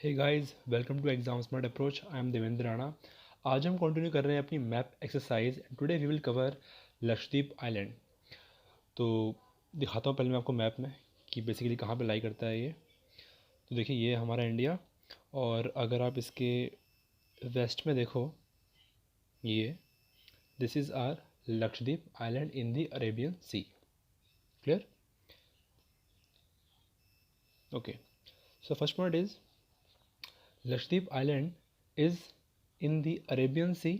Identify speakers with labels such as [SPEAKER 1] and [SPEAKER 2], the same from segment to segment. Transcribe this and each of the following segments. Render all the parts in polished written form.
[SPEAKER 1] Hey guys, welcome to exam smart approach. I am Devendra Rana. आज हम continue कर रहे हैं अपनी map exercise. Today we will cover Lakshadweep island. तो दिखाता हूँ पहले मैं आपको मैप में कि बेसिकली कहाँ पे लाई करता है ये। तो देखिए, ये हमारा इंडिया, और अगर आप इसके वेस्ट में देखो, ये this is our Lakshadweep island in the Arabian sea. Clear? Okay, so first point is Lakshadweep Island is in the Arabian Sea,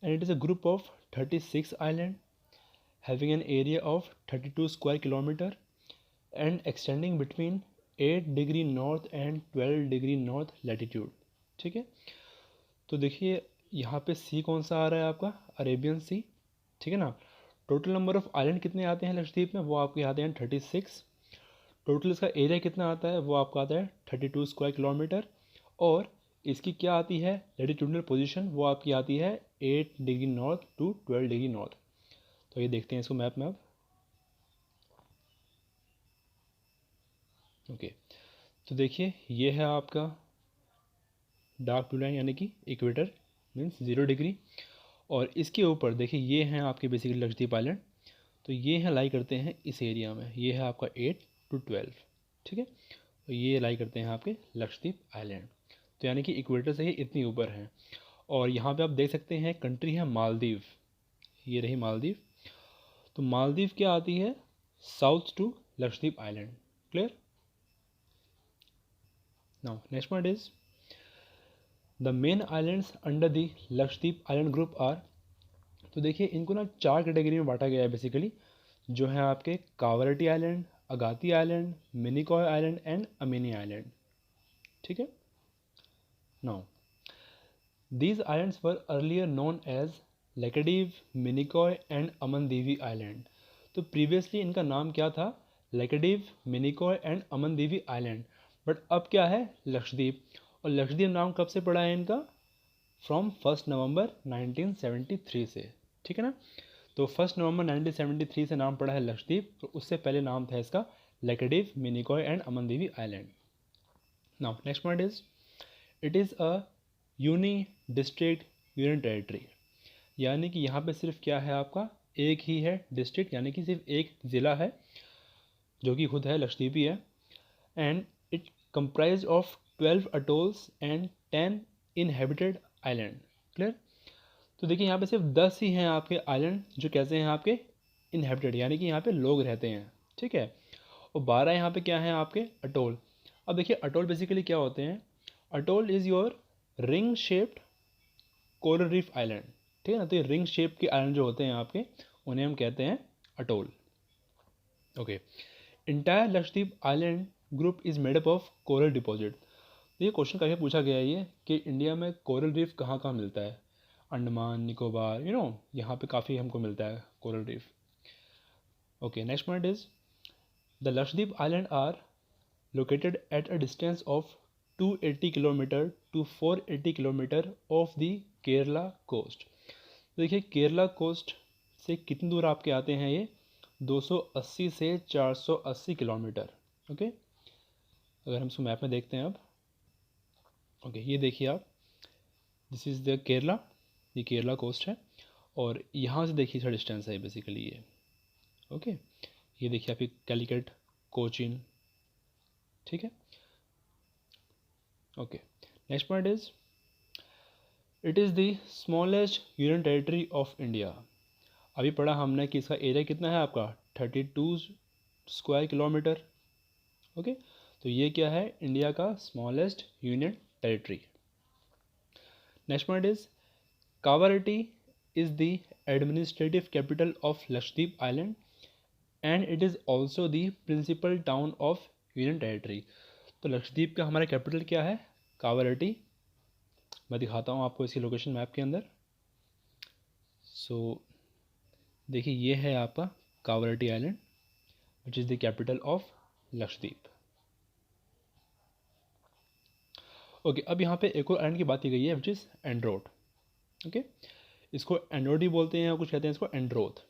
[SPEAKER 1] and it is a group of 36 islands having an area of 32 square kilometer and extending between 8 degree north and 12 degree north latitude। ठीक है, तो देखिए यहाँ पे सी कौन सा आ रहा है आपका, अरेबियन सी। ठीक है ना। टोटल नंबर ऑफ आइलैंड कितने आते हैं लक्षद्वीप में, वो आपके आते हैं 36। टोटल इसका एरिया कितना आता है, वो आपका आता है 32 स्क्वायर किलोमीटर। और इसकी क्या आती है लेटिट्यूडनल पोजीशन, वो आपकी आती है 8 degree north to 12 degree north. तो ये देखते हैं इसको मैप में अब। ओके, तो देखिए ये है आपका डार्क ब्लू लाइन, यानी कि इक्वेटर मीन्स 0 डिग्री। और इसके ऊपर देखिए ये हैं आपके बेसिकली लक्षद्वीप आइलैंड। तो ये हैं लाई करते हैं इस एरिया में, ये है आपका 8 टू 12। ठीक है, तो ये लाई करते हैं आपके लक्षद्वीप आइलैंड। तो यानी कि इक्वेटर से ही इतनी ऊपर है। और यहाँ पे आप देख सकते हैं कंट्री है मालदीव, ये रही मालदीव। तो मालदीव क्या आती है, south to Lakshadweep island. Clear? Now next point is the main islands under the Lakshadweep island group are. तो देखिए इनको ना 4 कैटेगरी में बांटा गया है बेसिकली, जो है आपके Kavaratti island, Agatti island, Minicoy island and Amini island. ठीक है। Now these islands were earlier known as Laccadive, Minicoy and Amandevi Island। तो प्रीवियसली इनका नाम क्या था, लैकेडिव, Minicoy and Amindivi island. But अब क्या है, लक्षद्वीप। और लक्षद्वीप नाम कब से पड़ा है इनका, फ्रॉम 1 नवंबर 1973 से। ठीक है ना। तो 1 नवंबर 1973 से नाम पड़ा है लक्षद्वीप, तो उससे पहले नाम था इसका Laccadive, Minicoy and Amindivi island. Now next point is it is a uni district union territory. यानी कि यहाँ पे सिर्फ क्या है आपका, एक ही है डिस्ट्रिक्ट, यानी कि सिर्फ एक ज़िला है जो कि खुद है लक्षद्वीप ही है। And it comprise of 12 atolls and 10 inhabited island. Clear? तो देखिए यहाँ पे सिर्फ 10 ही हैं आपके आइलैंड जो कैसे हैं आपके इनहेबिटेड, यानी कि यहाँ पे लोग रहते हैं। ठीक है। और 12 यहाँ पे क्या हैं आपके अटोल। अब देखिए अटोल बेसिकली क्या होते हैं, atoll is your ring shaped coral reef island. ठीक है ना। तो ये रिंग शेप के आइलैंड जो होते हैं आपके, उन्हें हम कहते हैं atoll. Okay, entire Lakshadweep island group is made up of coral deposit. तो ये क्वेश्चन करके पूछा गया है ये कि इंडिया में कोरल रीफ कहाँ कहाँ मिलता है, अंडमान निकोबार, यहाँ पे काफ़ी हमको मिलता है coral reef. Okay, next point is the Lakshadweep island are located at a distance of 280 kilometre to 480 kilometre of the Kerala coast. तो देखिए केरला कोस्ट से कितनी दूर आपके आते हैं ये, 280 से 480 किलोमीटर। ओके, अगर हम इसको मैप में देखते हैं अब। ओके, ये देखिए आप, दिस इज़ द केरला, ये केरला कोस्ट है। और यहाँ से देखिए इसका डिस्टेंस है बेसिकली ये। ओके, ये देखिए आपकी कैलिकट, कोचीन। ठीक है। Okay, next point is it is the smallest union territory of India. अभी पढ़ा हमने कि इसका एरिया कितना है आपका, 32 स्क्वायर किलोमीटर। ओके, तो ये क्या है, इंडिया का smallest union territory. Next point is Kavaratti is the administrative capital of Lakshadweep island and it is also the principal town of union territory. तो लक्षद्वीप का हमारा कैपिटल क्या है, कावारटी। मैं दिखाता हूँ आपको इसकी लोकेशन मैप के अंदर। सो देखिए ये है आपका Kavaratti island which is the capital of Lakshadweep. Okay, अब यहाँ पे एक और आइलैंड की बात की गई है विच इज़ एंड्रोथ। ओके, इसको एंड्रोथ ही बोलते हैं और कुछ कहते हैं इसको एंड्रोथ।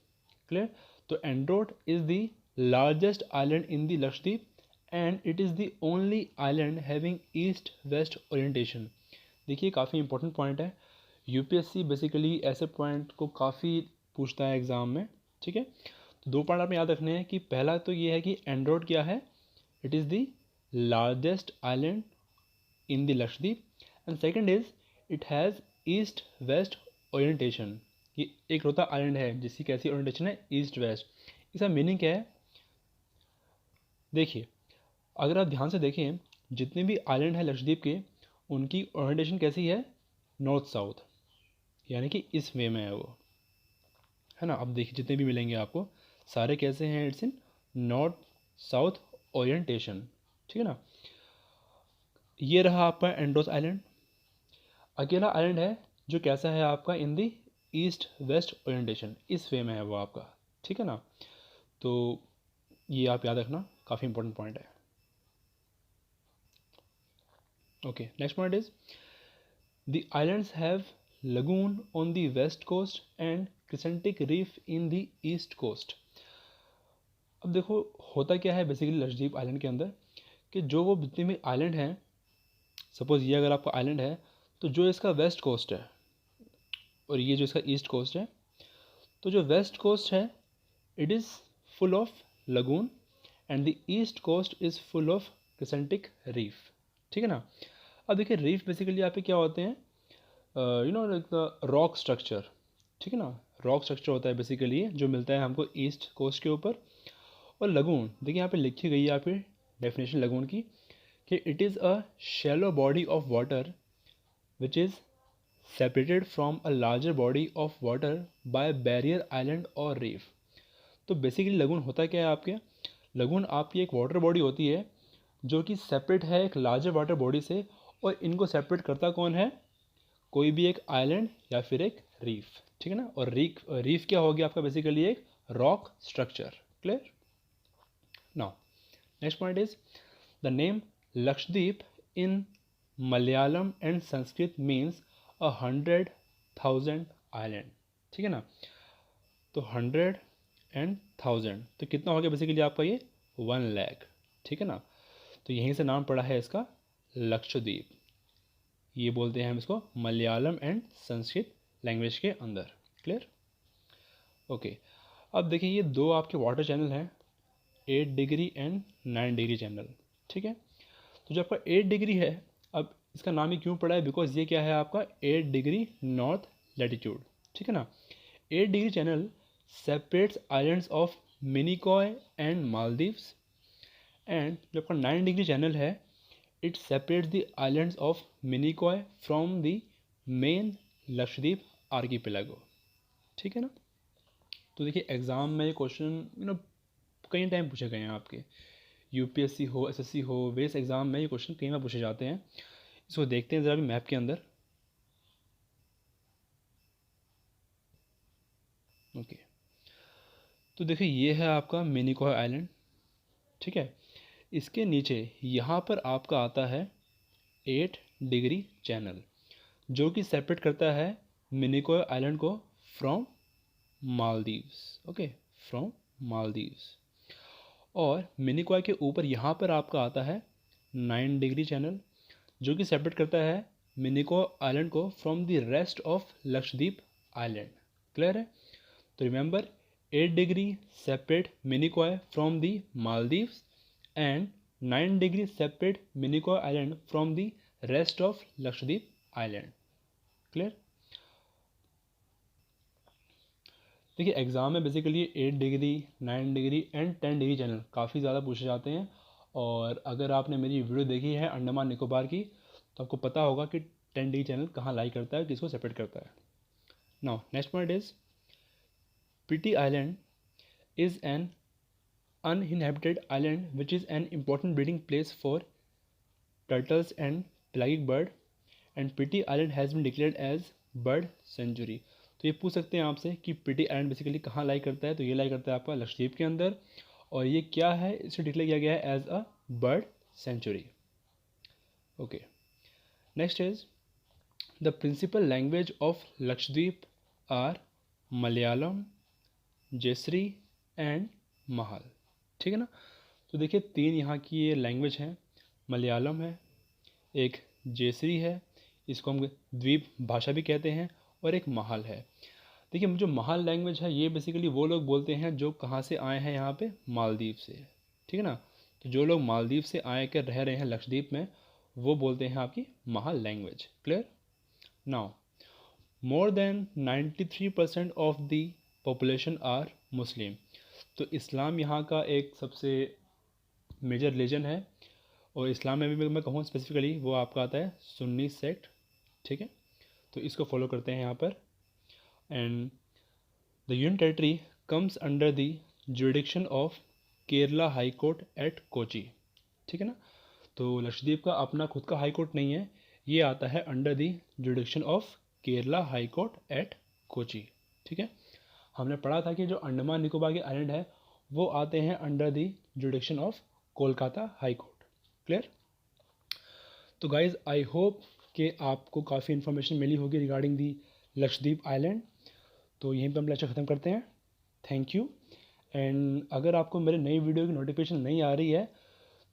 [SPEAKER 1] क्लियर? तो Androth is the largest island in the Lakshadweep and it is the only island having east west orientation. देखिए काफ़ी इंपॉर्टेंट पॉइंट है, यूपीएससी बेसिकली ऐसे पॉइंट को काफ़ी पूछता है एग्ज़ाम में, ठीक है। तो दो पॉइंट आपने याद रखने हैं कि पहला तो ये है कि एंड्रोड क्या है, it is the largest island in the Lakshadweep, and second is it has east west orientation. ये एक रोता आइलैंड है जिसकी कैसी ओरिएंटेशन है, ईस्ट वेस्ट। इसका मीनिंग क्या है, देखिए अगर आप ध्यान से देखें जितने भी आइलैंड है लक्षद्वीप के उनकी ओरिएंटेशन कैसी है, नॉर्थ साउथ, यानी कि इस वे में है वो, है ना। अब देखिए जितने भी मिलेंगे आपको सारे कैसे हैं, it's in north south orientation, ठीक है ना। ये रहा आपका एंड्रोस आइलैंड। अकेला आइलैंड है जो कैसा है आपका, इन दी ईस्ट वेस्ट ओरिएंटेशन, इस वे में है वो आपका, ठीक है ना। तो ये आप याद रखना, काफ़ी इंपॉर्टेंट पॉइंट है। Okay, next point is the islands have lagoon on the west coast and crescentic reef in the east coast. अब देखो होता क्या है बेसिकली लक्षद्वीप आइलैंड के अंदर, कि जो वो जितने भी आइलैंड हैं, सपोज ये अगर आपका आइलैंड है तो जो इसका वेस्ट कोस्ट है और ये जो इसका ईस्ट कोस्ट है, तो जो वेस्ट कोस्ट है it is full of lagoon and the east coast is full of crescentic reef, ठीक है ना। अब देखिए रीफ बेसिकली यहाँ पे क्या होते हैं, you know like the rock structure, ठीक है ना। रॉक स्ट्रक्चर होता है बेसिकली जो मिलता है हमको ईस्ट कोस्ट के ऊपर। और लगून देखिए यहाँ पे लिखी गई है यहाँ पे डेफिनेशन लगून की, कि it is a shallow body of water which is separated from a larger body of water bye barrier island और रीफ। तो बेसिकली लगून होता क्या है आपके, लगून आपकी एक वाटर बॉडी होती है जो कि सेपरेट है एक लार्जर वाटर बॉडी से, और इनको सेपरेट करता कौन है, कोई भी एक आइलैंड या फिर एक रीफ, ठीक है ना। और रीफ क्या हो गया आपका, बेसिकली एक rock structure, clear. Now next point is the name Lakshadweep in Malayalam and Sanskrit means 100,000 island, ठीक है ना। तो 100,000 तो कितना हो गया बेसिकली आपका ये 1,00,000, ठीक है ना। तो यहीं से नाम पड़ा है इसका लक्षद्वीप, ये बोलते हैं हम इसको मलयालम एंड संस्कृत लैंग्वेज के अंदर, क्लियर। ओके, अब देखिए ये दो आपके वाटर चैनल हैं, 8 डिग्री एंड 9 डिग्री चैनल, ठीक है। तो जो आपका 8 डिग्री है, अब इसका नाम ही क्यों पड़ा है, बिकॉज ये क्या है आपका 8 डिग्री नॉर्थ लैटिट्यूड, ठीक है ना। 8 degree channel separates islands of Minicoy and Maldives, and जो आपका 9 डिग्री चैनल है it separates the islands of Minicoy from the main Lakshadweep archipelago, ठीक है ना। तो देखिए एग्ज़ाम में ये क्वेश्चन कई टाइम पूछे गए हैं आपके, यूपीएससी हो, एसएससी हो, वेरियस एग्ज़ाम में ये क्वेश्चन कई बार पूछे जाते हैं। इसको देखते हैं ज़रा भी मैप के अंदर। ओके, तो देखिए ये है आपका मिनिकॉय आइलैंड, ठीक है। इसके नीचे यहाँ पर आपका आता है 8 डिग्री चैनल जो कि सेपरेट करता है मिनिकॉय आइलैंड को from Maldives, okay, from Maldives. और मिनिकॉय के ऊपर यहाँ पर आपका आता है 9 डिग्री चैनल जो कि सेपरेट करता है मिनिकॉय आइलैंड को from the rest of Lakshadweep island, clear है। तो remember 8 degree separate Minicoy from the Maldives and 9 degree separate Minicoy island from the rest of Lakshadweep island, clear. देखिए एग्ज़ाम में basically 8 degree 9 degree and 10 degree channel काफ़ी ज़्यादा पूछे जाते हैं। और अगर आपने मेरी वीडियो देखी है अंडमान निकोबार की तो आपको पता होगा कि 10 डिग्री चैनल कहाँ लाई करता है, किसको सेपरेट करता है। Now next point is Pitti island is an uninhabited island which is an important breeding place for turtles and pelagic bird, and Pity Island has been declared as bird sanctuary। तो ये पूछ सकते हैं आपसे कि पिटी आइलैंड बेसिकली कहाँ लाई करता है, तो ये लाई करता है आपका लक्षद्वीप के अंदर, और ये क्या है, इसे डिक्लेयर किया गया है as a bird sanctuary. Okay, next is the principal language of Lakshadweep are Malayalam, Jeseri and Mahal, ठीक है ना। तो देखिए 3 यहाँ की ये लैंग्वेज हैं, मलयालम है, एक जेसरी है, इसको हम द्वीप भाषा भी कहते हैं, और एक महाल है। देखिए जो महाल लैंग्वेज है ये बेसिकली वो लोग बोलते हैं जो कहाँ से आए हैं, यहाँ पे मालदीव से, ठीक है ना। तो जो लोग मालदीव से आए कर रह रहे हैं लक्षद्वीप में, वो बोलते हैं आपकी Mahl language. Clear. Now more than 93% of the population are Muslim. तो इस्लाम यहाँ का एक सबसे मेजर रिलीजन है, और इस्लाम में भी मैं कहूँ स्पेसिफिकली वो आपका आता है सुन्नी सेक्ट, ठीक है। तो इसको फॉलो करते हैं यहाँ पर। And the union territory comes under the jurisdiction of Kerala high court at Kochi, ठीक है ना। तो लक्षद्वीप का अपना खुद का हाई कोर्ट नहीं है, ये आता है under the jurisdiction of Kerala high court at Kochi, ठीक है। हमने पढ़ा था कि जो अंडमान निकोबार के आइलैंड है वो आते हैं under the jurisdiction of Kolkata high court. Clear. तो गाइज़ आई होप कि आपको काफ़ी इन्फॉर्मेशन मिली होगी रिगार्डिंग दी लक्षद्वीप आइलैंड। तो यहीं पे हम लेक्चर ख़त्म करते हैं। Thank you. एंड अगर आपको मेरे नई वीडियो की नोटिफिकेशन नहीं आ रही है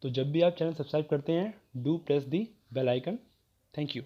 [SPEAKER 1] तो जब भी आप चैनल सब्सक्राइब करते हैं, do press the bell icon. Thank you.